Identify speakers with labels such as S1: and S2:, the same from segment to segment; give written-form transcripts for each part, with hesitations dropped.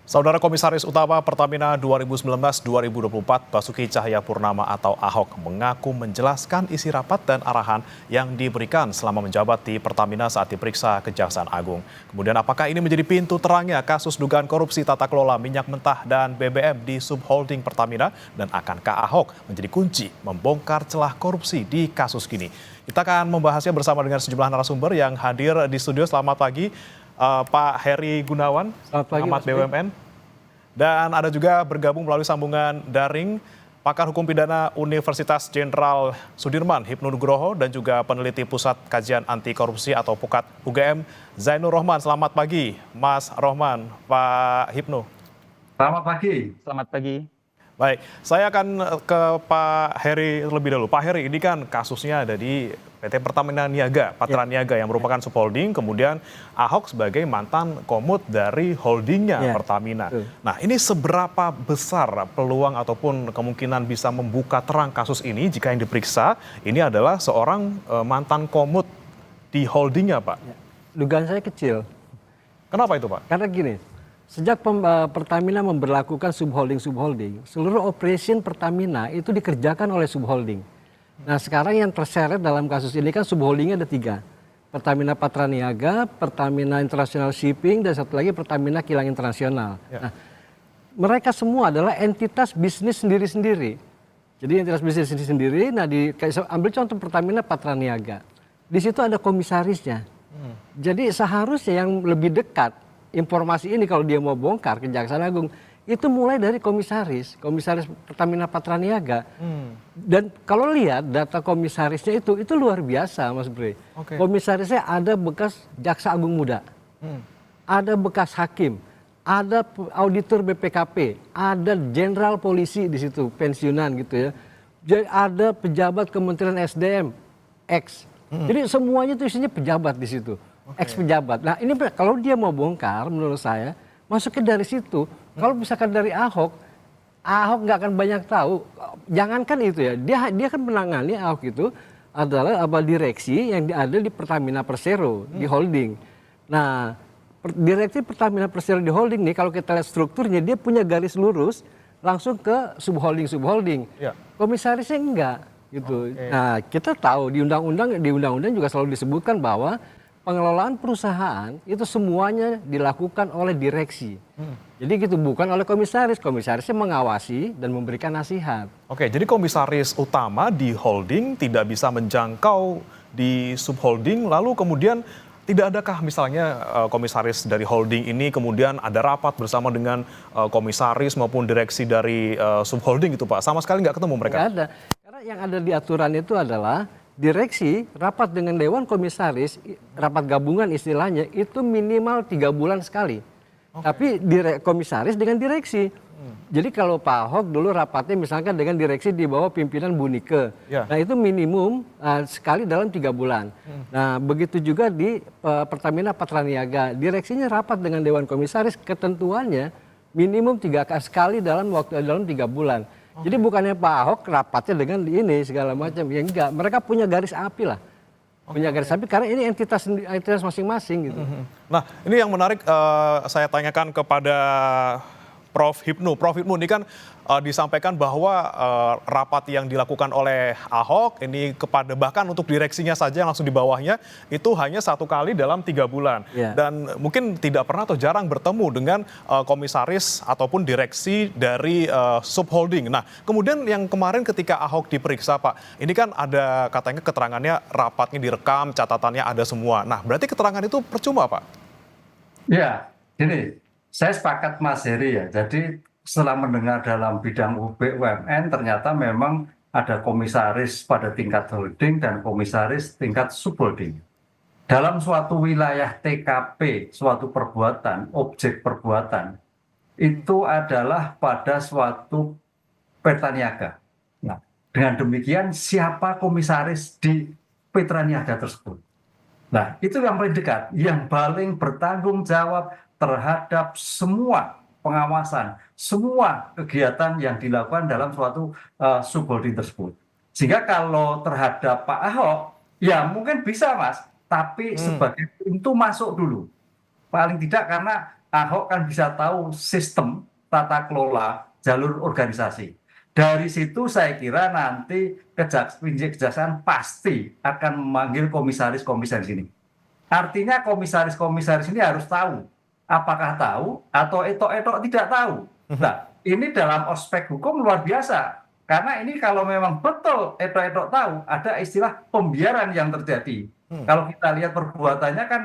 S1: Saudara Komisaris Utama Pertamina 2019-2024 Basuki Cahayapurnama atau Ahok mengaku menjelaskan isi rapat dan arahan yang diberikan selama menjabat di Pertamina saat diperiksa Kejaksaan Agung. Kemudian apakah ini menjadi pintu terangnya kasus dugaan korupsi tata kelola minyak mentah dan BBM di subholding Pertamina, dan akankah Ahok menjadi kunci membongkar celah korupsi di kasus ini? Kita akan membahasnya bersama dengan sejumlah narasumber yang hadir di studio. Selamat pagi, Pak Heri Gunawan, pengamat BUMN. Dan ada juga bergabung melalui sambungan daring pakar hukum pidana Universitas Jenderal Sudirman, Hipnu Nugroho, dan juga peneliti Pusat Kajian Anti Korupsi atau PUKAT UGM, Zainur Rohman. Selamat pagi, Mas Rohman, Pak Hipnu.
S2: Selamat pagi.
S3: Selamat pagi.
S1: Baik, saya akan ke Pak Heri terlebih dahulu. Pak Heri, ini kan kasusnya ada di PT Pertamina Niaga, Patra Niaga yang merupakan subholding, kemudian Ahok sebagai mantan komut dari holdingnya Pertamina. Nah, ini seberapa besar peluang ataupun kemungkinan bisa membuka terang kasus ini jika yang diperiksa ini adalah seorang mantan komut di holdingnya, Pak?
S3: Dugaan saya kecil.
S1: Kenapa itu, Pak?
S3: Karena gini, sejak Pertamina memberlakukan subholding, seluruh operation Pertamina itu dikerjakan oleh subholding. Nah, sekarang yang terseret dalam kasus ini kan subholdingnya ada 3. Pertamina Patra Niaga, Pertamina International Shipping, dan satu lagi Pertamina Kilang Internasional. Nah, mereka semua adalah entitas bisnis sendiri-sendiri. Jadi entitas bisnis sendiri-sendiri, nah ambil contoh Pertamina Patra Niaga. Di situ ada komisarisnya. Jadi seharusnya yang lebih dekat informasi ini kalau dia mau bongkar Kejaksaan Agung, itu mulai dari komisaris Pertamina Patra Niaga. Dan kalau lihat data komisarisnya itu luar biasa, Mas Bre. Komisarisnya ada bekas jaksa agung muda, ada bekas hakim, ada auditor BPKP, ada jenderal polisi di situ pensiunan gitu ya. Jadi ada pejabat Kementerian SDM, X. Jadi semuanya itu isinya pejabat di situ, ex pejabat. Nah ini kalau dia mau bongkar, menurut saya masuknya dari situ. Kalau misalkan dari Ahok nggak akan banyak tahu. Jangankan itu ya, dia kan menangani Ahok itu adalah direksi yang ada di Pertamina Persero di holding. Nah, direksi Pertamina Persero di holding nih, kalau kita lihat strukturnya, dia punya garis lurus langsung ke subholding. Komisarisnya enggak gitu. Nah, kita tahu di undang-undang juga selalu disebutkan bahwa pengelolaan perusahaan itu semuanya dilakukan oleh direksi. Jadi gitu, bukan oleh komisaris. Komisarisnya mengawasi dan memberikan nasihat.
S1: Oke, jadi komisaris utama di holding tidak bisa menjangkau di subholding, lalu kemudian tidak adakah misalnya komisaris dari holding ini kemudian ada rapat bersama dengan komisaris maupun direksi dari subholding itu, Pak? Sama sekali nggak ketemu mereka?
S3: Nggak ada. Karena yang ada di aturan itu adalah direksi rapat dengan Dewan Komisaris, rapat gabungan istilahnya, itu minimal 3 bulan sekali. Tapi komisaris dengan direksi. Jadi kalau Pak Ahok dulu rapatnya misalkan dengan direksi di bawah pimpinan Bu Nike. Nah itu minimum sekali dalam 3 bulan. Nah begitu juga di Pertamina Patra Niaga. Direksinya rapat dengan Dewan Komisaris, ketentuannya minimum 3 kali dalam 3 bulan. Jadi bukannya Pak Ahok rapatnya dengan ini segala macam. Ya enggak, mereka punya garis api lah. Punya garis api karena ini entitas masing-masing gitu.
S1: Nah, ini yang menarik saya tanyakan kepada Prof. Hipnu. Prof. Hipnu, ini kan disampaikan bahwa rapat yang dilakukan oleh Ahok ini kepada bahkan untuk direksinya saja yang langsung di bawahnya itu hanya 1 kali dalam 3 bulan. Dan mungkin tidak pernah atau jarang bertemu dengan komisaris ataupun direksi dari subholding. Nah, kemudian yang kemarin ketika Ahok diperiksa, Pak, ini kan ada katanya keterangannya rapatnya direkam, catatannya ada semua. Nah, berarti keterangan itu percuma, Pak?
S2: Ya, gini, saya sepakat Mas Heri ya. Jadi setelah mendengar dalam bidang BUMN ternyata memang ada komisaris pada tingkat holding dan komisaris tingkat subholding. Dalam suatu wilayah TKP, suatu perbuatan, objek perbuatan, itu adalah pada suatu Petra Niaga. Nah, dengan demikian siapa komisaris di Petra Niaga tersebut? Nah, itu yang paling dekat, yang paling bertanggung jawab terhadap semua pengawasan, semua kegiatan yang dilakukan dalam suatu subholding tersebut. Sehingga kalau terhadap Pak Ahok, ya mungkin bisa Mas, tapi sebagai pintu masuk dulu. Paling tidak karena Ahok kan bisa tahu sistem tata kelola jalur organisasi. Dari situ saya kira nanti kejaksaan pasti akan memanggil komisaris-komisaris ini. Artinya komisaris-komisaris ini harus tahu. Apakah tahu atau etok-etok tidak tahu. Nah, ini dalam ospek hukum luar biasa. Karena ini kalau memang betul etok-etok tahu, ada istilah pembiaran yang terjadi. Kalau kita lihat perbuatannya kan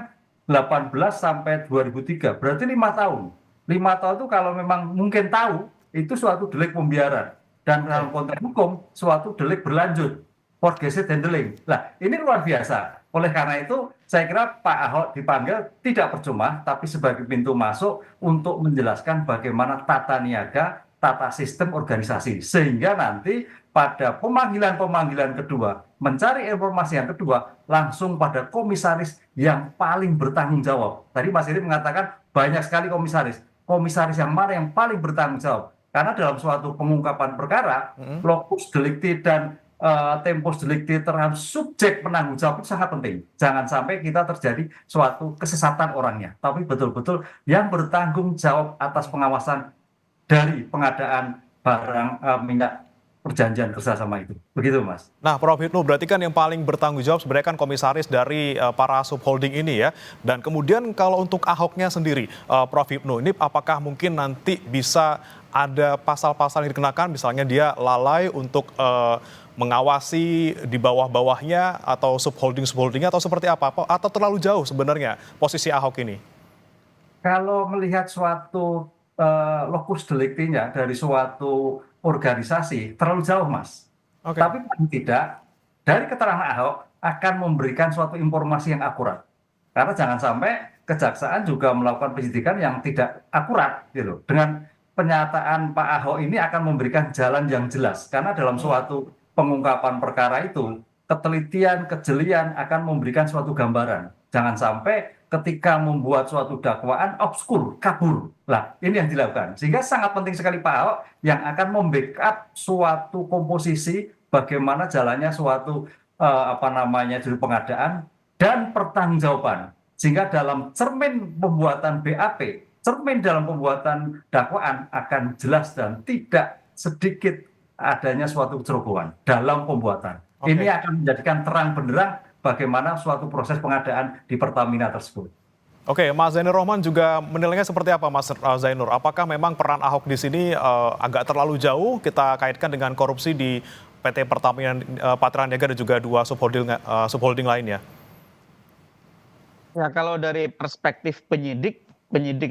S2: 18 sampai 2003, berarti 5 tahun. 5 tahun itu kalau memang mungkin tahu, itu suatu delik pembiaran. Dan dalam konteks hukum, suatu delik berlanjut. Progressive handling. Nah, ini luar biasa. Oleh karena itu, saya kira Pak Ahok dipanggil tidak percuma, tapi sebagai pintu masuk untuk menjelaskan bagaimana tata niaga, tata sistem organisasi. Sehingga nanti pada pemanggilan-pemanggilan kedua, mencari informasi yang kedua, langsung pada komisaris yang paling bertanggung jawab. Tadi Mas Iri mengatakan banyak sekali komisaris. Komisaris yang mana yang paling bertanggung jawab? Karena dalam suatu pengungkapan perkara, locus delicti dan tempus delicti terhadap subjek penanggung jawab itu sangat penting. Jangan sampai kita terjadi suatu kesesatan orangnya, tapi betul-betul yang bertanggung jawab atas pengawasan dari pengadaan barang minyak perjanjian kerjasama itu. Begitu, Mas.
S1: Nah, Prof. Hipnu, berarti kan yang paling bertanggung jawab sebenarnya kan komisaris dari para subholding ini ya. Dan kemudian kalau untuk Ahoknya sendiri, Prof. Hipnu, ini apakah mungkin nanti bisa ada pasal-pasal yang dikenakan, misalnya dia lalai untuk mengawasi di bawah-bawahnya atau subholdingnya atau seperti apa? Atau terlalu jauh sebenarnya posisi Ahok ini?
S2: Kalau melihat suatu locus delicti-nya dari suatu organisasi terlalu jauh, Mas.
S1: Oke.
S2: Tapi paling tidak dari keterangan Ahok akan memberikan suatu informasi yang akurat. Karena jangan sampai kejaksaan juga melakukan penyidikan yang tidak akurat gitu. Dengan pernyataan Pak Ahok ini akan memberikan jalan yang jelas. Karena dalam suatu pengungkapan perkara itu, ketelitian, kejelian akan memberikan suatu gambaran. Jangan sampai ketika membuat suatu dakwaan obskur, kabur. Lah, ini yang dilakukan. Sehingga sangat penting sekali Pak Ahok yang akan membackup suatu komposisi bagaimana jalannya suatu jadi pengadaan dan pertanggungjawaban. Sehingga dalam cermin pembuatan BAP, cermin dalam pembuatan dakwaan akan jelas dan tidak sedikit adanya suatu kecerobohan dalam pembuatan.
S1: Oke.
S2: Ini akan menjadikan terang benderang bagaimana suatu proses pengadaan di Pertamina tersebut.
S1: Oke, Mas Zainur Rohman juga menilainya seperti apa, Mas Zainur? Apakah memang peran Ahok di sini agak terlalu jauh kita kaitkan dengan korupsi di PT Pertamina Patraniaga dan juga dua subholding lainnya?
S4: Ya, kalau dari perspektif penyidik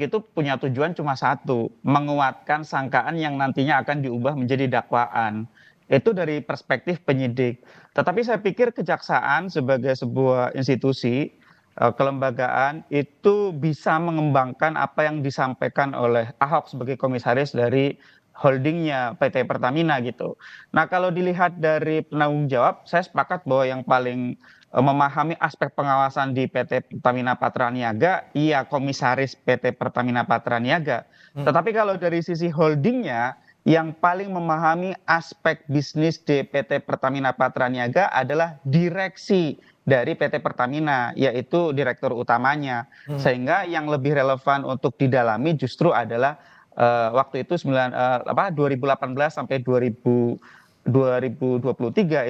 S4: itu punya tujuan cuma satu, menguatkan sangkaan yang nantinya akan diubah menjadi dakwaan. Itu dari perspektif penyidik. Tetapi saya pikir kejaksaan sebagai sebuah institusi, kelembagaan, itu bisa mengembangkan apa yang disampaikan oleh Ahok sebagai komisaris dari holdingnya PT Pertamina gitu. Nah, kalau dilihat dari penanggung jawab, saya sepakat bahwa yang paling memahami aspek pengawasan di PT Pertamina Patraniaga, iya komisaris PT Pertamina Patraniaga. Tetapi kalau dari sisi holdingnya, yang paling memahami aspek bisnis di PT Pertamina Patraniaga adalah direksi dari PT Pertamina, yaitu direktur utamanya. Sehingga yang lebih relevan untuk didalami justru adalah waktu itu 2018 sampai 2023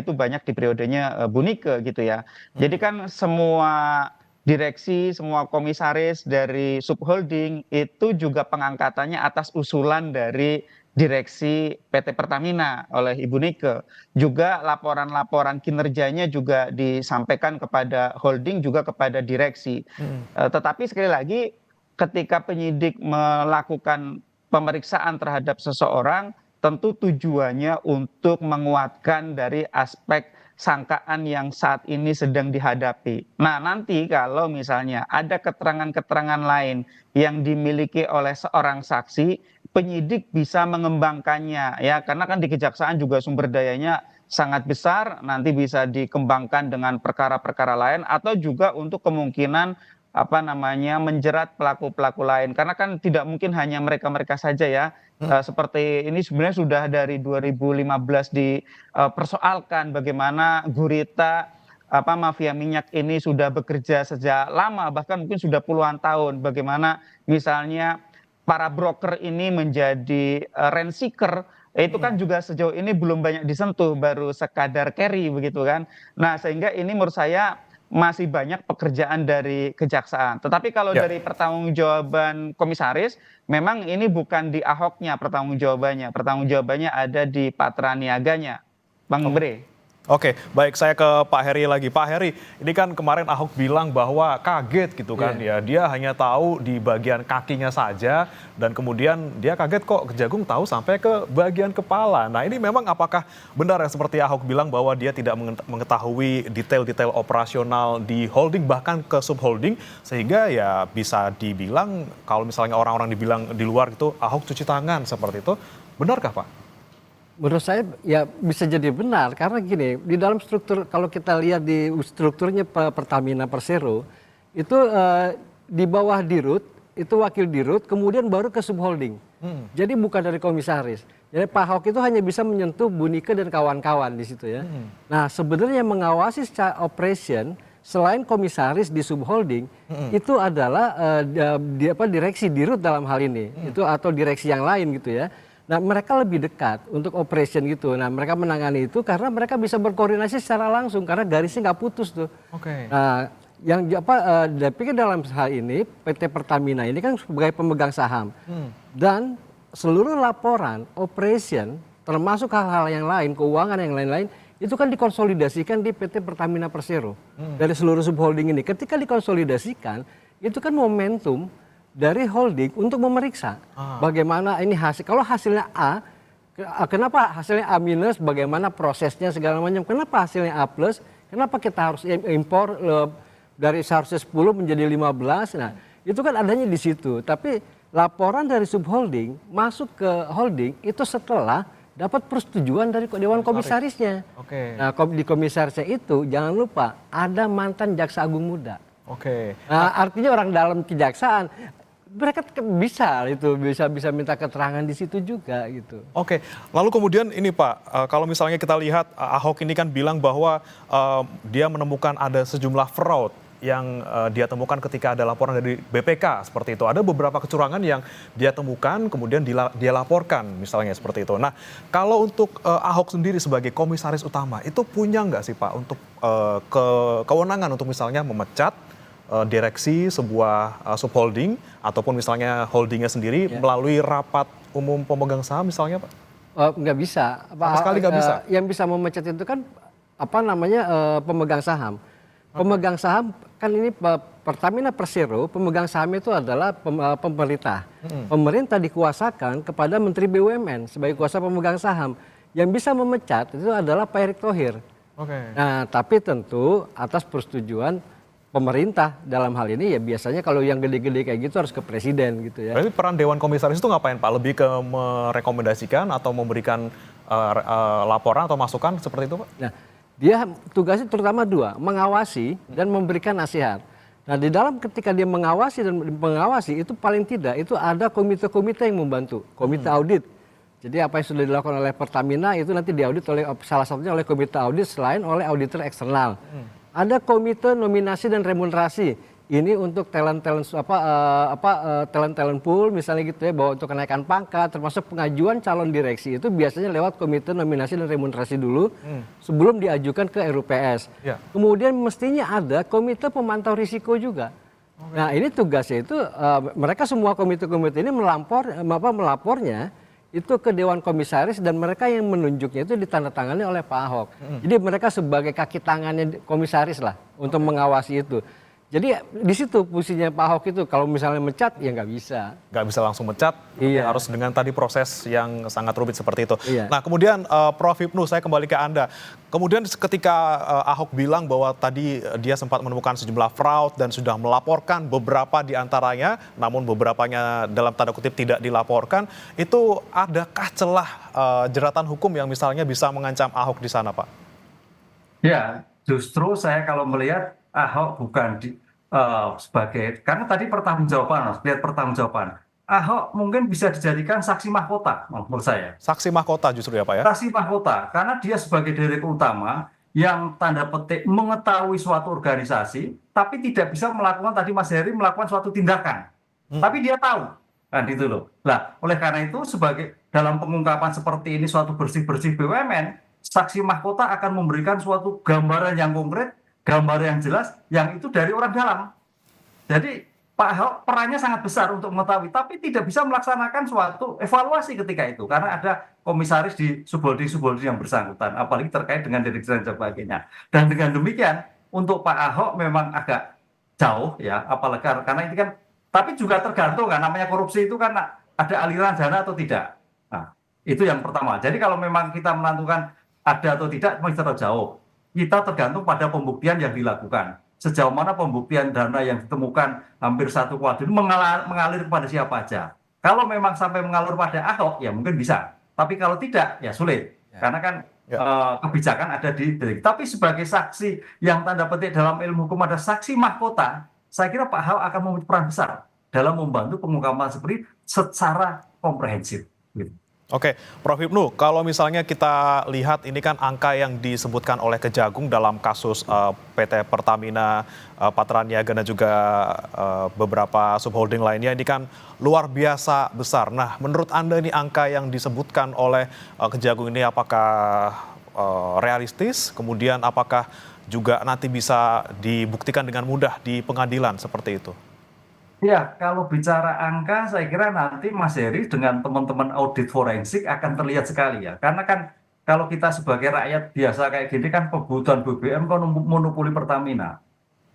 S4: itu banyak di periodenya Bu Nike gitu ya. Jadi kan semua direksi, semua komisaris dari subholding itu juga pengangkatannya atas usulan dari direksi PT Pertamina oleh Ibu Nike. Juga laporan-laporan kinerjanya juga disampaikan kepada holding juga kepada direksi. Tetapi sekali lagi ketika penyidik melakukan pemeriksaan terhadap seseorang, tentu tujuannya untuk menguatkan dari aspek sangkaan yang saat ini sedang dihadapi. Nah, nanti kalau misalnya ada keterangan-keterangan lain yang dimiliki oleh seorang saksi, penyidik bisa mengembangkannya ya, karena kan di kejaksaan juga sumber dayanya sangat besar, nanti bisa dikembangkan dengan perkara-perkara lain atau juga untuk kemungkinan menjerat pelaku-pelaku lain, karena kan tidak mungkin hanya mereka-mereka saja ya. Seperti ini sebenarnya sudah dari 2015 dipersoalkan bagaimana gurita mafia minyak ini sudah bekerja sejak lama, bahkan mungkin sudah puluhan tahun. Bagaimana misalnya para broker ini menjadi rent seeker, itu kan juga sejauh ini belum banyak disentuh, baru sekadar carry begitu kan. Nah, sehingga ini menurut saya masih banyak pekerjaan dari kejaksaan. Tetapi kalau
S1: Ya.
S4: dari pertanggungjawaban komisaris, memang ini bukan di Ahoknya pertanggungjawabannya. Pertanggungjawabannya ada di patra niaganya, Bang Bre.
S1: Oke, baik, saya ke Pak Heri lagi. Pak Heri, ini kan kemarin Ahok bilang bahwa kaget gitu kan ya. Dia hanya tahu di bagian kakinya saja dan kemudian dia kaget kok Kejagung tahu sampai ke bagian kepala. Nah, ini memang apakah benar yang seperti Ahok bilang bahwa dia tidak mengetahui detail-detail operasional di holding bahkan ke subholding sehingga ya bisa dibilang kalau misalnya orang-orang dibilang di luar itu Ahok cuci tangan seperti itu. Benarkah, Pak?
S3: Menurut saya ya bisa jadi benar karena gini, di dalam struktur kalau kita lihat di strukturnya Pertamina Persero itu di bawah dirut itu wakil dirut kemudian baru ke subholding. Jadi bukan dari komisaris. Jadi Pak Ahok itu hanya bisa menyentuh Bu Nike dan kawan-kawan di situ ya. Nah, sebenarnya mengawasi secara operation selain komisaris di subholding itu adalah direksi dirut dalam hal ini. Itu atau direksi yang lain gitu ya. Nah, mereka lebih dekat untuk operation gitu. Nah, mereka menangani itu karena mereka bisa berkoordinasi secara langsung karena garisnya nggak putus tuh.
S1: Oke.
S3: Nah, tapi dalam hal ini PT Pertamina ini kan sebagai pemegang saham dan seluruh laporan operation termasuk hal-hal yang lain, keuangan yang lain-lain itu kan dikonsolidasikan di PT Pertamina Persero dari seluruh subholding ini. Ketika dikonsolidasikan itu kan momentum dari holding untuk memeriksa bagaimana ini hasil. Kalau hasilnya A, kenapa hasilnya A minus, bagaimana prosesnya segala macam. Kenapa hasilnya A plus, kenapa kita harus impor dari seharusnya 10 menjadi 15. Nah, itu kan adanya di situ. Tapi laporan dari subholding masuk ke holding itu setelah dapat persetujuan dari Dewan Komisarisnya.
S1: Oke.
S3: Nah, di komisarisnya itu jangan lupa ada mantan jaksa agung muda.
S1: Oke.
S3: Nah, artinya orang dalam kejaksaan mereka bisa minta keterangan di situ juga gitu.
S1: Oke, lalu kemudian ini Pak, kalau misalnya kita lihat Ahok ini kan bilang bahwa dia menemukan ada sejumlah fraud yang dia temukan ketika ada laporan dari BPK seperti itu. Ada beberapa kecurangan yang dia temukan kemudian dia laporkan misalnya seperti itu. Nah, kalau untuk Ahok sendiri sebagai komisaris utama itu punya nggak sih Pak untuk kewenangan untuk misalnya memecat direksi sebuah subholding ataupun misalnya holdingnya sendiri melalui rapat umum pemegang saham misalnya Pak?
S3: Nggak bisa.
S1: Sama sekali nggak bisa?
S3: Yang bisa memecat itu kan pemegang saham. Pemegang saham kan ini Pertamina Persero, pemegang saham itu adalah pemerintah. Pemerintah dikuasakan kepada Menteri BUMN sebagai kuasa pemegang saham. Yang bisa memecat itu adalah Pak Erick Thohir.
S1: Oke.
S3: Nah, tapi tentu atas persetujuan pemerintah dalam hal ini ya biasanya kalau yang gede-gede kayak gitu harus ke presiden gitu ya.
S1: Berarti peran Dewan Komisaris itu ngapain Pak? Lebih ke merekomendasikan atau memberikan laporan atau masukan seperti itu Pak?
S3: Nah, dia tugasnya terutama dua, mengawasi dan memberikan nasihat. Nah, di dalam ketika dia mengawasi itu paling tidak itu ada komite-komite yang membantu, komite audit. Jadi apa yang sudah dilakukan oleh Pertamina itu nanti diaudit oleh salah satunya oleh komite audit selain oleh auditor eksternal. Ada komite nominasi dan remunerasi. Ini untuk talent pool misalnya gitu ya, bahwa untuk kenaikan pangkat termasuk pengajuan calon direksi itu biasanya lewat komite nominasi dan remunerasi dulu sebelum diajukan ke RUPS.
S1: Ya.
S3: Kemudian mestinya ada komite pemantau risiko juga. Nah, ini tugasnya itu mereka semua komite-komite ini melapornya itu ke Dewan Komisaris dan mereka yang menunjuknya itu ditandatangani oleh Pak Ahok. Jadi mereka sebagai kaki tangannya komisaris lah untuk mengawasi itu. Jadi di situ fungsinya Pak Ahok itu kalau misalnya mencat ya nggak bisa.
S1: Nggak bisa langsung mencat,
S3: Iya.
S1: harus dengan tadi proses yang sangat rumit seperti itu.
S3: Iya.
S1: Nah kemudian Prof. Hipnu, saya kembali ke Anda. Kemudian ketika Ahok bilang bahwa tadi dia sempat menemukan sejumlah fraud dan sudah melaporkan beberapa di antaranya, namun beberapanya dalam tanda kutip tidak dilaporkan, itu adakah celah jeratan hukum yang misalnya bisa mengancam Ahok di sana Pak?
S2: Ya, justru saya kalau melihat Ahok bukan sebagai, karena tadi lihat pertanggungjawaban. Ahok mungkin bisa dijadikan saksi mahkota menurut saya.
S1: Saksi mahkota justru ya Pak ya?
S2: Saksi mahkota, karena dia sebagai direktur utama yang tanda petik mengetahui suatu organisasi, tapi tidak bisa melakukan tadi Mas Heri melakukan suatu tindakan. Tapi dia tahu, kan itu loh. Nah, oleh karena itu sebagai dalam pengungkapan seperti ini suatu bersih-bersih BUMN, saksi mahkota akan memberikan suatu gambaran yang konkret, gambaran yang jelas, yang itu dari orang dalam. Jadi Pak Ahok perannya sangat besar untuk mengetahui, tapi tidak bisa melaksanakan suatu evaluasi ketika itu karena ada komisaris di subholding yang bersangkutan, apalagi terkait dengan direksi dan sebagainya. Dan dengan demikian, untuk Pak Ahok memang agak jauh ya, apalagi karena ini kan, tapi juga tergantung kan, namanya korupsi itu kan ada aliran dana atau tidak. Nah, itu yang pertama. Jadi kalau memang kita menentukan ada atau tidak, masih terlalu jauh. Kita tergantung pada pembuktian yang dilakukan. Sejauh mana pembuktian dana yang ditemukan hampir 1 kuadrillion mengalir kepada siapa aja. Kalau memang sampai mengalir pada Ahok, ya mungkin bisa. Tapi kalau tidak, ya sulit. Karena kan kebijakan ada di direksi. Tapi sebagai saksi yang tanda petik dalam ilmu hukum ada saksi mahkota, saya kira Pak Ahok akan memiliki peran besar dalam membantu pengungkapan seperti secara komprehensif. Gitu.
S1: Oke, Prof. Hipnu, kalau misalnya kita lihat ini kan angka yang disebutkan oleh Kejagung dalam kasus PT Pertamina, Patraniaga dan juga beberapa subholding lainnya ini kan luar biasa besar. Nah, menurut Anda ini angka yang disebutkan oleh Kejagung ini apakah realistis? Kemudian apakah juga nanti bisa dibuktikan dengan mudah di pengadilan seperti itu?
S2: Ya, kalau bicara angka, saya kira nanti Mas Heri dengan teman-teman audit forensik akan terlihat sekali ya. Karena kan kalau kita sebagai rakyat biasa kayak gini kan kebutuhan BBM kan monopoli Pertamina.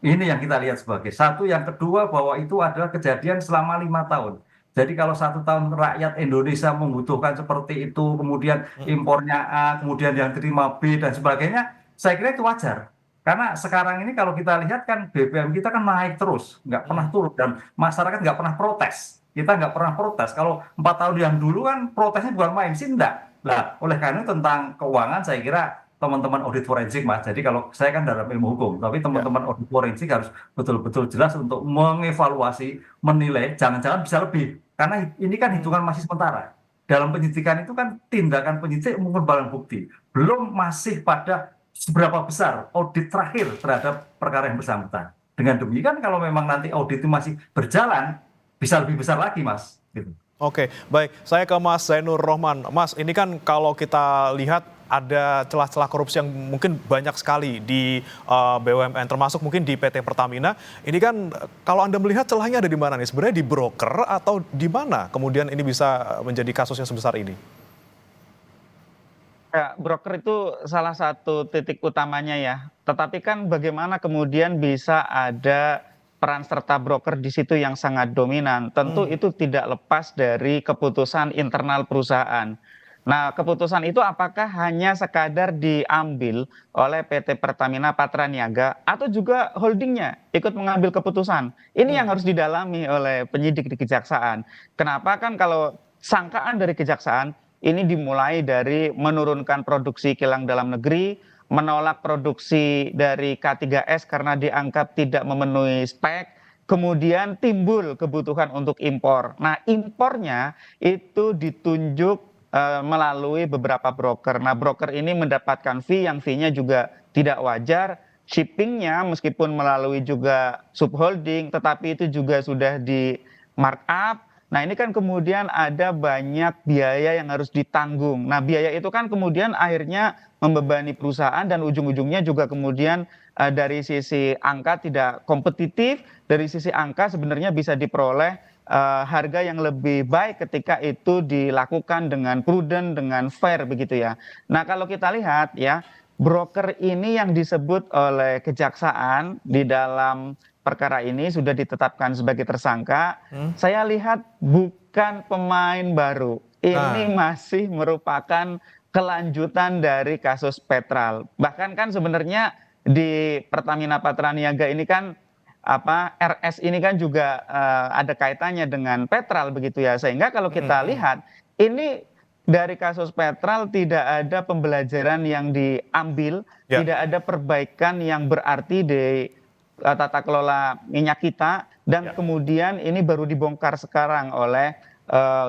S2: Ini yang kita lihat sebagai satu. Yang kedua bahwa itu adalah kejadian selama 5 tahun. Jadi kalau 1 tahun rakyat Indonesia membutuhkan seperti itu, kemudian impornya A, kemudian yang terima B dan sebagainya, saya kira itu wajar. Karena sekarang ini kalau kita lihat kan BBM kita kan naik terus, nggak pernah turun dan masyarakat nggak pernah protes. Kita nggak pernah protes. Kalau 4 tahun yang dulu kan protesnya bukan main sih enggak. Nah, oleh karena itu tentang keuangan saya kira teman-teman audit forensik Mas. Jadi kalau saya kan dalam ilmu hukum, tapi teman-teman audit forensik harus betul-betul jelas untuk mengevaluasi, menilai, jangan-jangan bisa lebih. Karena ini kan hitungan masih sementara. Dalam penyidikan itu kan tindakan penyidik mengumpulkan barang bukti. Belum masih pada seberapa besar audit terakhir terhadap perkara yang bersangkutan. Dengan demikian kalau memang nanti audit itu masih berjalan, bisa lebih besar lagi Mas. Gitu.
S1: Oke, baik. Saya ke Mas Zainur Rohman. Mas, ini kan kalau kita lihat ada celah-celah korupsi yang mungkin banyak sekali di BUMN, termasuk mungkin di PT Pertamina. Ini kan kalau Anda melihat celahnya ada di mana nih? Sebenarnya di broker atau di mana kemudian ini bisa menjadi kasus yang sebesar ini?
S4: Ya, broker itu salah satu titik utamanya ya. Tetapi kan bagaimana kemudian bisa ada peran serta broker di situ yang sangat dominan. Tentu itu tidak lepas dari keputusan internal perusahaan. Nah, keputusan itu apakah hanya sekadar diambil oleh PT Pertamina Patraniaga atau juga holdingnya ikut mengambil keputusan? Ini yang harus didalami oleh penyidik di kejaksaan. Kenapa kan kalau sangkaan dari kejaksaan ini dimulai dari menurunkan produksi kilang dalam negeri, menolak produksi dari K3S karena dianggap tidak memenuhi spek, kemudian timbul kebutuhan untuk impor. Nah, impornya itu ditunjuk melalui beberapa broker. Nah, broker ini mendapatkan fee yang fee-nya juga tidak wajar. Shippingnya meskipun melalui juga subholding, tetapi itu juga sudah di markup. Nah, ini kan kemudian ada banyak biaya yang harus ditanggung. Nah, biaya itu kan kemudian akhirnya membebani perusahaan dan ujung-ujungnya juga kemudian dari sisi angka tidak kompetitif, dari sisi angka sebenarnya bisa diperoleh harga yang lebih baik ketika itu dilakukan dengan prudent, dengan fair begitu ya. Nah, kalau kita lihat ya, broker ini yang disebut oleh kejaksaan di dalam perkara ini sudah ditetapkan sebagai tersangka. Saya lihat bukan pemain baru. Ini masih merupakan kelanjutan dari kasus Petral. Bahkan kan sebenarnya di Pertamina Patraniaga ini kan RS ini kan juga ada kaitannya dengan Petral begitu ya. Sehingga kalau kita lihat ini dari kasus Petral tidak ada pembelajaran yang diambil, tidak ada perbaikan yang berarti di tata kelola minyak kita, dan kemudian ini baru dibongkar sekarang oleh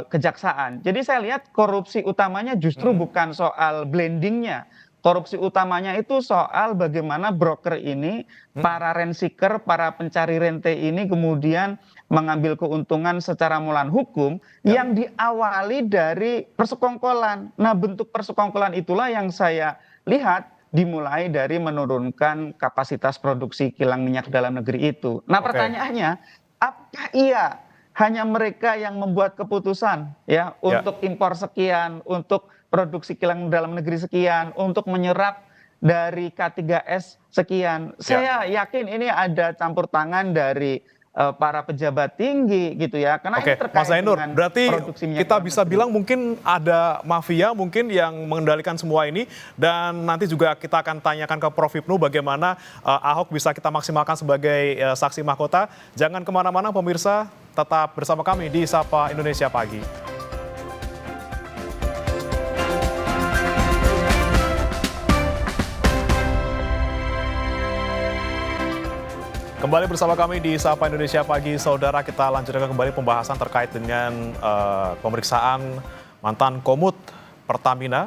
S4: kejaksaan. Jadi saya lihat korupsi utamanya justru bukan soal blendingnya. korupsi utamanya itu soal bagaimana broker ini, para rent seeker, para pencari rente ini kemudian mengambil keuntungan secara melawan hukum yang diawali dari persekongkolan. Nah, bentuk persekongkolan itulah yang saya lihat dimulai dari menurunkan kapasitas produksi kilang minyak dalam negeri itu. Nah, pertanyaannya, apakah iya hanya mereka yang membuat keputusan ya untuk impor sekian, untuk produksi kilang dalam negeri sekian, untuk menyerap dari K3S sekian? Saya yakin ini ada campur tangan dari para pejabat tinggi gitu ya, karena ini terkait
S1: Mas Zainur,
S4: dengan
S1: berarti
S4: produksi minyak
S1: kita
S4: dalam
S1: bisa
S4: negeri.
S1: bilang mungkin ada mafia mungkin yang mengendalikan semua ini, dan nanti juga kita akan tanyakan ke Prof. Hipnu bagaimana Ahok bisa kita maksimalkan sebagai saksi mahkota. Jangan kemana-mana pemirsa, tetap bersama kami di Sapa Indonesia Pagi. Kembali bersama kami di Sapa Indonesia Pagi, saudara. Kita lanjutkan kembali pembahasan terkait dengan pemeriksaan mantan Komut Pertamina,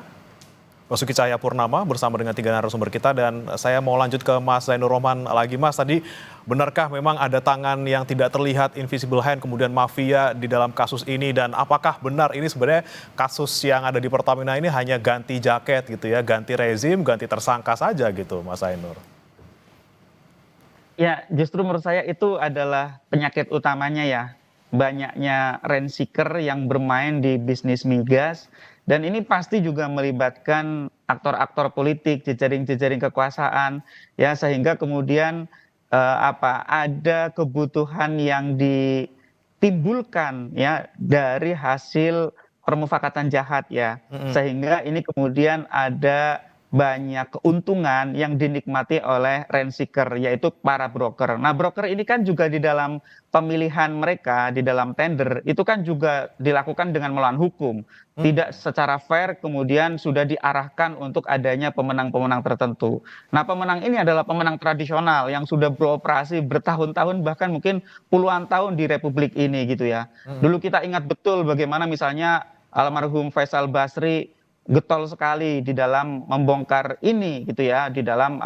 S1: Basuki Cahayapurnama, bersama dengan 3 narasumber kita. Dan saya mau lanjut ke Mas Zainur Rohman lagi. Mas, tadi benarkah memang ada tangan yang tidak terlihat, invisible hand, kemudian mafia di dalam kasus ini? Dan apakah benar ini sebenarnya kasus yang ada di Pertamina ini hanya ganti jaket gitu ya, ganti rezim, ganti tersangka saja gitu, Mas Zainur?
S4: Ya, justru menurut saya itu adalah penyakit utamanya ya. Banyaknya rent seeker yang bermain di bisnis migas, dan ini pasti juga melibatkan aktor-aktor politik, jejaring-jejaring kekuasaan ya, sehingga kemudian ada kebutuhan yang ditimbulkan ya dari hasil permufakatan jahat ya. Sehingga ini kemudian ada banyak keuntungan yang dinikmati oleh rent seeker, yaitu para broker. Nah, broker ini kan juga di dalam pemilihan mereka, di dalam tender, itu kan juga dilakukan dengan melawan hukum. Tidak secara fair, kemudian sudah diarahkan untuk adanya pemenang-pemenang tertentu. Nah, pemenang ini adalah pemenang tradisional yang sudah beroperasi bertahun-tahun, bahkan mungkin puluhan tahun di Republik ini gitu ya. Dulu kita ingat betul bagaimana misalnya almarhum Faisal Basri getol sekali di dalam membongkar ini gitu ya, di dalam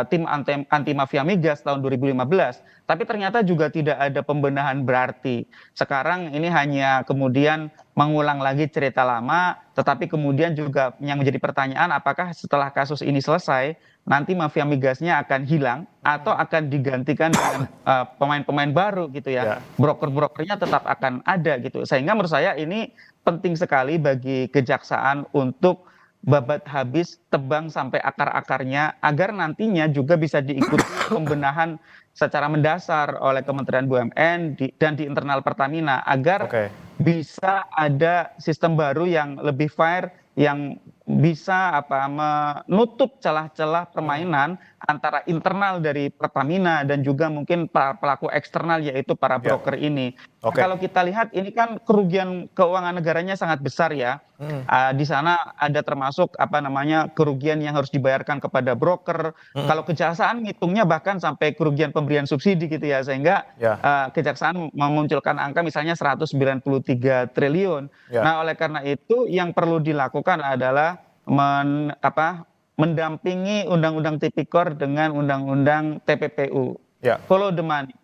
S4: tim anti mafia migas tahun 2015. Tapi ternyata juga tidak ada pembenahan berarti. Sekarang ini hanya kemudian mengulang lagi cerita lama, tetapi kemudian juga yang menjadi pertanyaan, apakah setelah kasus ini selesai nanti mafia migasnya akan hilang atau akan digantikan dengan pemain-pemain baru gitu ya. Broker-brokernya tetap akan ada gitu. Sehingga menurut saya ini penting sekali bagi kejaksaan untuk babat habis, tebang sampai akar-akarnya, agar nantinya juga bisa diikuti pembenahan secara mendasar oleh Kementerian BUMN dan di internal Pertamina, agar bisa ada sistem baru yang lebih fair, yang bisa menutup celah-celah permainan antara internal dari Pertamina dan juga mungkin para pelaku eksternal, yaitu para broker ini. Kalau kita lihat ini kan kerugian keuangan negaranya sangat besar ya. Di sana ada termasuk kerugian yang harus dibayarkan kepada broker. Kalau kejaksaan ngitungnya bahkan sampai kerugian pemberian subsidi gitu ya, sehingga kejaksaan memunculkan angka misalnya 193 triliun. Nah, oleh karena itu yang perlu dilakukan adalah mendampingi Undang-Undang Tipikor dengan Undang-Undang TPPU. Follow the money.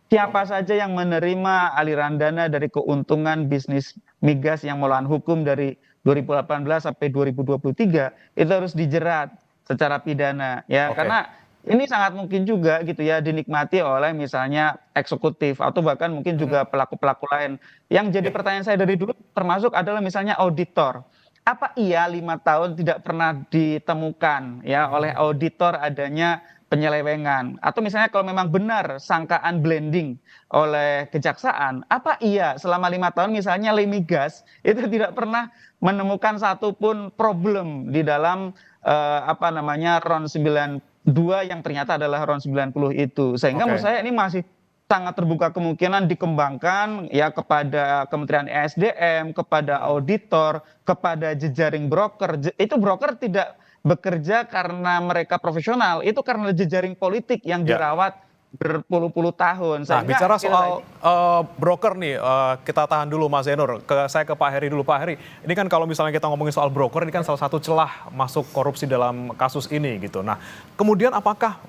S4: Siapa saja yang menerima aliran dana dari keuntungan bisnis migas yang melawan hukum dari 2018 sampai 2023 itu harus dijerat secara pidana ya, karena ini sangat mungkin juga gitu ya dinikmati oleh misalnya eksekutif atau bahkan mungkin juga pelaku-pelaku lain. Yang jadi pertanyaan saya dari dulu termasuk adalah misalnya auditor. Apa iya 5 tahun tidak pernah ditemukan ya oleh auditor adanya penyelewengan? Atau misalnya kalau memang benar sangkaan blending oleh kejaksaan, apa iya selama 5 tahun misalnya Lemigas itu tidak pernah menemukan satupun problem di dalam RON 92 yang ternyata adalah RON 90 itu. Sehingga menurut saya ini masih sangat terbuka kemungkinan dikembangkan ya kepada Kementerian ESDM, kepada auditor, kepada jejaring broker. Itu broker tidak bekerja karena mereka profesional, itu karena jejaring politik yang dirawat berpuluh-puluh tahun.
S1: Nah,
S4: Sehingga
S1: bicara
S4: sekali
S1: soal
S4: lagi,
S1: broker nih, kita tahan dulu Mas Zainur. Saya ke Pak Heri dulu. Pak Heri, ini kan kalau misalnya kita ngomongin soal broker, ini kan salah satu celah masuk korupsi dalam kasus ini gitu. Nah, kemudian apakah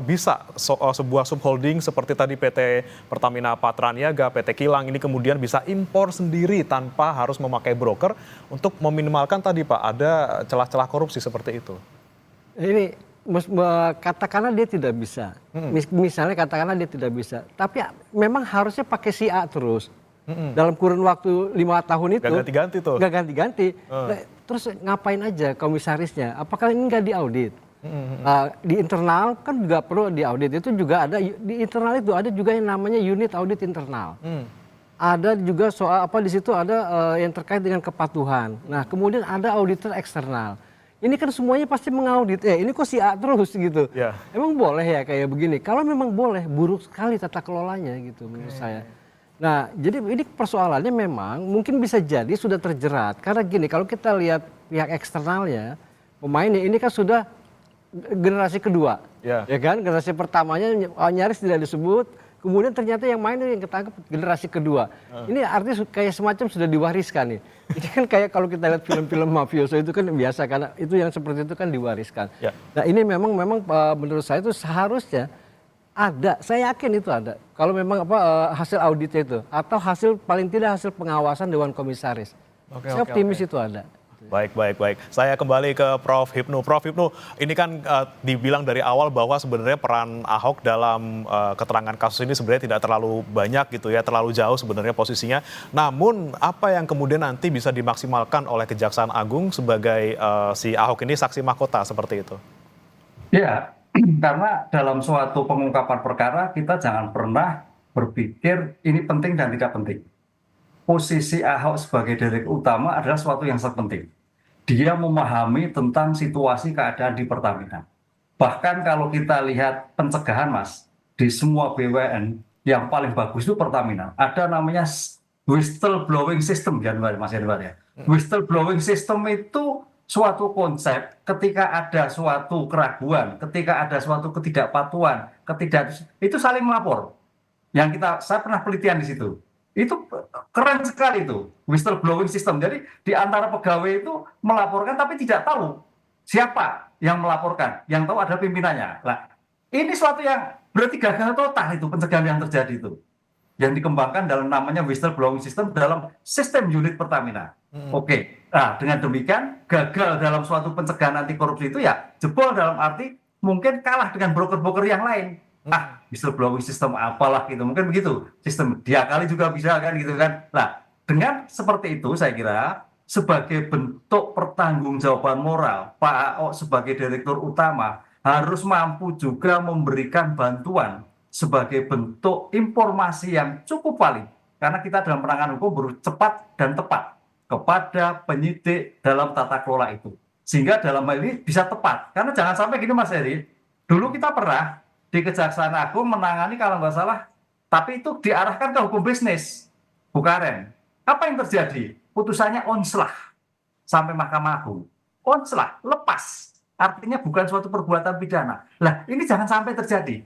S1: bisa sebuah subholding seperti tadi PT Pertamina Patraniaga, PT Kilang ini kemudian bisa impor sendiri tanpa harus memakai broker untuk meminimalkan tadi Pak, ada celah-celah korupsi seperti itu?
S3: Ini katakanlah dia tidak bisa. Misalnya katakanlah dia tidak bisa. Tapi memang harusnya pakai si A terus. Dalam kurun waktu 5 tahun itu.
S1: Gak ganti-ganti tuh.
S3: Gak ganti-ganti. Nah, terus ngapain aja komisarisnya? Apakah ini nggak diaudit? Di internal kan juga perlu diaudit. Itu juga ada, di internal itu ada juga yang namanya unit audit internal. Ada juga soal apa di situ ada yang terkait dengan kepatuhan. Nah kemudian ada auditor eksternal. Ini kan semuanya pasti mengaudit, ini kok si A terus gitu.
S1: Ya.
S3: Emang boleh ya kayak begini? Kalau memang boleh, buruk sekali tata kelolanya gitu menurut saya. Nah, jadi ini persoalannya memang mungkin bisa jadi sudah terjerat. Karena gini, kalau kita lihat pihak eksternalnya, pemainnya ini kan sudah generasi kedua.
S1: Ya.
S3: Ya kan, generasi pertamanya nyaris tidak disebut. Kemudian ternyata yang main yang ketangkep generasi kedua. Ini artinya kayak semacam sudah diwariskan nih. Ini kan kayak kalau kita lihat film-film mafioso itu kan biasa karena itu yang seperti itu kan diwariskan.
S1: Ya.
S3: Nah ini memang menurut saya itu seharusnya ada. Saya yakin itu ada. Kalau memang hasil auditnya itu atau hasil paling tidak hasil pengawasan Dewan Komisaris. Saya optimis itu ada.
S1: Baik. Saya kembali ke Prof. Hipnu. Prof. Hipnu, ini kan dibilang dari awal bahwa sebenarnya peran Ahok dalam keterangan kasus ini sebenarnya tidak terlalu banyak gitu ya, terlalu jauh sebenarnya posisinya. Namun apa yang kemudian nanti bisa dimaksimalkan oleh Kejaksaan Agung sebagai si Ahok ini saksi mahkota seperti itu?
S2: Ya, karena dalam suatu pengungkapan perkara kita jangan pernah berpikir ini penting dan tidak penting. Posisi Ahok sebagai direktur utama adalah suatu yang sangat penting. Dia memahami tentang situasi keadaan di Pertamina. Bahkan kalau kita lihat pencegahan Mas, di semua BUMN yang paling bagus itu Pertamina. Ada namanya whistleblowing system ya Mas Yanwar ya. Whistleblowing system itu suatu konsep ketika ada suatu keraguan, ketika ada suatu ketidakpatuhan, itu saling melapor. Saya pernah penelitian di situ. Itu keren sekali itu whistleblowing system. Jadi di antara pegawai itu melaporkan tapi tidak tahu siapa yang melaporkan. Yang tahu ada pimpinannya. Nah, ini suatu yang berarti gagal total itu pencegahan yang terjadi itu. Yang dikembangkan dalam namanya whistleblowing system dalam sistem unit Pertamina. Oke. Nah, dengan demikian gagal dalam suatu pencegahan anti korupsi itu ya jebol dalam arti mungkin kalah dengan broker-broker yang lain. Whistleblowing system apalah gitu, mungkin begitu sistem diakali juga bisa kan gitu kan. Nah dengan seperti itu saya kira sebagai bentuk pertanggungjawaban moral Pak Ahok sebagai direktur utama harus mampu juga memberikan bantuan sebagai bentuk informasi yang cukup valid karena kita dalam penanganan hukum harus cepat dan tepat kepada penyidik dalam tata kelola itu sehingga dalam hal ini bisa tepat. Karena jangan sampai gini Mas Heri, dulu kita pernah di Kejaksaan Agung menangani kalau nggak salah, tapi itu diarahkan ke hukum bisnis, bukan. Apa yang terjadi? Putusannya onslah sampai Mahkamah Agung. Onslah, lepas. Artinya bukan suatu perbuatan pidana. Lah, ini jangan sampai terjadi.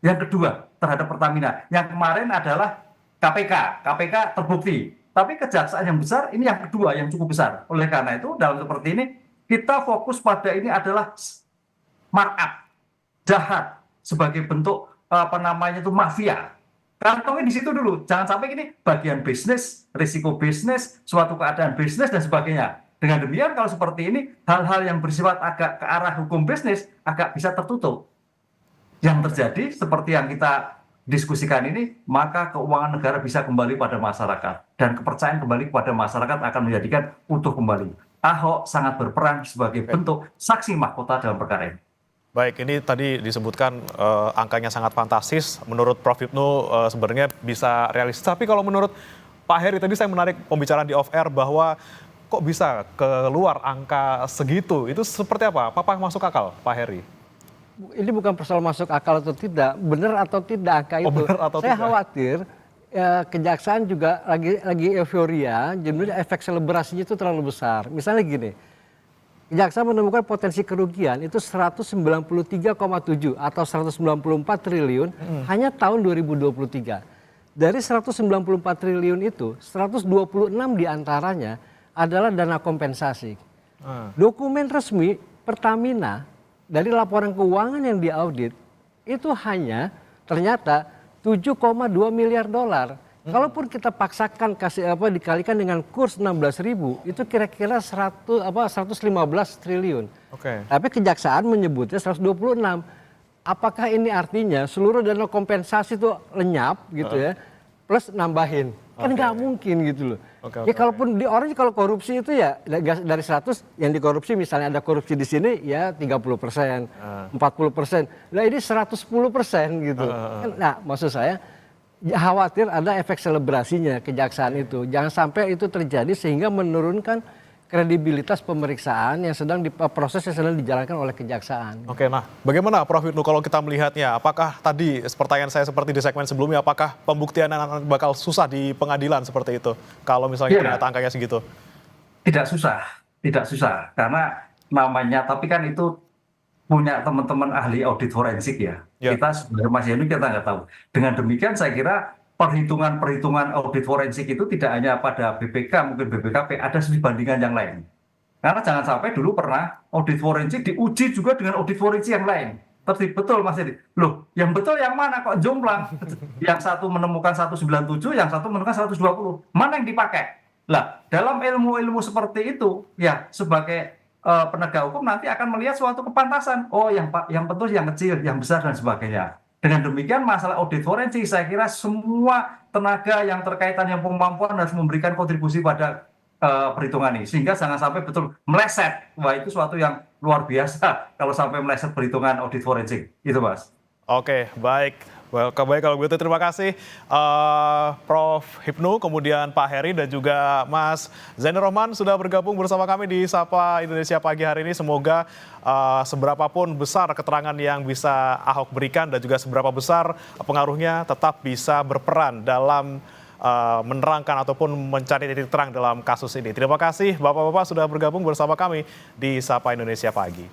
S2: Yang kedua, terhadap Pertamina. Yang kemarin adalah KPK. KPK terbukti. Tapi kejaksaan yang besar, ini yang kedua, yang cukup besar. Oleh karena itu, dalam seperti ini, kita fokus pada ini adalah markup, jahat, sebagai bentuk mafia. Kantongnya di situ dulu. Jangan sampai ini bagian bisnis, risiko bisnis, suatu keadaan bisnis dan sebagainya. Dengan demikian kalau seperti ini hal-hal yang bersifat agak ke arah hukum bisnis agak bisa tertutup. Yang terjadi seperti yang kita diskusikan ini, maka keuangan negara bisa kembali pada masyarakat dan kepercayaan kembali kepada masyarakat akan menjadikan utuh kembali. Ahok sangat berperan sebagai bentuk saksi mahkota dalam perkara ini.
S1: Baik, ini tadi disebutkan angkanya sangat fantastis. Menurut Prof. Hipnu sebenarnya bisa realistis. Tapi kalau menurut Pak Heri, tadi saya menarik pembicaraan di off-air bahwa kok bisa keluar angka segitu. Itu seperti apa? Apa masuk akal, Pak Heri?
S3: Ini bukan persoal masuk akal atau tidak, benar atau tidak angka itu.
S1: Benar atau
S3: saya
S1: tidak?
S3: khawatir kejaksaan juga lagi euforia, jadi efek selebrasinya itu terlalu besar. Misalnya gini, Kejaksaan menemukan potensi kerugian itu 193,7 atau 194 triliun hanya tahun 2023. Dari 194 triliun itu, 126 diantaranya adalah dana kompensasi. Dokumen resmi Pertamina dari laporan keuangan yang diaudit itu hanya ternyata 7,2 miliar dolar. Kalaupun kita paksakan dikalikan dengan kurs 16.000 itu kira-kira 115 triliun. Tapi kejaksaan menyebutnya 126. Apakah ini artinya seluruh dana kompensasi itu lenyap gitu ya plus nambahin? Kan nggak mungkin gitu loh. Kalaupun orang kalau korupsi itu ya dari 100 yang dikorupsi misalnya ada korupsi di sini ya 30%, 40%. Nah ini 110% gitu. Nah maksud saya khawatir ada efek selebrasinya kejaksaan itu. Jangan sampai itu terjadi sehingga menurunkan kredibilitas pemeriksaan yang sedang proses yang sedang dijalankan oleh kejaksaan.
S1: Oke, nah bagaimana Prof. Hipnu kalau kita melihatnya? Apakah tadi pertanyaan saya seperti di segmen sebelumnya, apakah pembuktian bakal susah di pengadilan seperti itu? Kalau misalnya ternyata angkanya segitu?
S2: Tidak susah. Karena namanya, tapi kan itu punya teman-teman ahli audit forensik ya. Kita sebenarnya Mas Yenu kita nggak tahu. Dengan demikian saya kira perhitungan audit forensik itu tidak hanya pada BPK, mungkin BPKP, ada studi bandingan yang lain. Karena jangan sampai dulu pernah audit forensik diuji juga dengan audit forensik yang lain. Terus betul Mas Yenu. Loh, yang betul yang mana kok jomplang? Yang satu menemukan 197, yang satu menemukan 120. Mana yang dipakai? Lah, dalam ilmu-ilmu seperti itu, ya sebagai penegak hukum nanti akan melihat suatu kepantasan. Oh, yang betul yang kecil, yang besar dan sebagainya. Dengan demikian masalah audit forensik saya kira semua tenaga yang terkaitan yang kemampuan harus memberikan kontribusi pada perhitungan ini sehingga jangan sampai betul meleset. Wah, itu suatu yang luar biasa kalau sampai meleset perhitungan audit forensik. Itu Mas.
S1: Oke, baik. Baik kalau begitu terima kasih Prof. Hipnu, kemudian Pak Heri dan juga Mas Zainur Rohman sudah bergabung bersama kami di Sapa Indonesia pagi hari ini. Semoga seberapapun besar keterangan yang bisa Ahok berikan dan juga seberapa besar pengaruhnya tetap bisa berperan dalam menerangkan ataupun mencari titik terang dalam kasus ini. Terima kasih Bapak-Bapak sudah bergabung bersama kami di Sapa Indonesia pagi.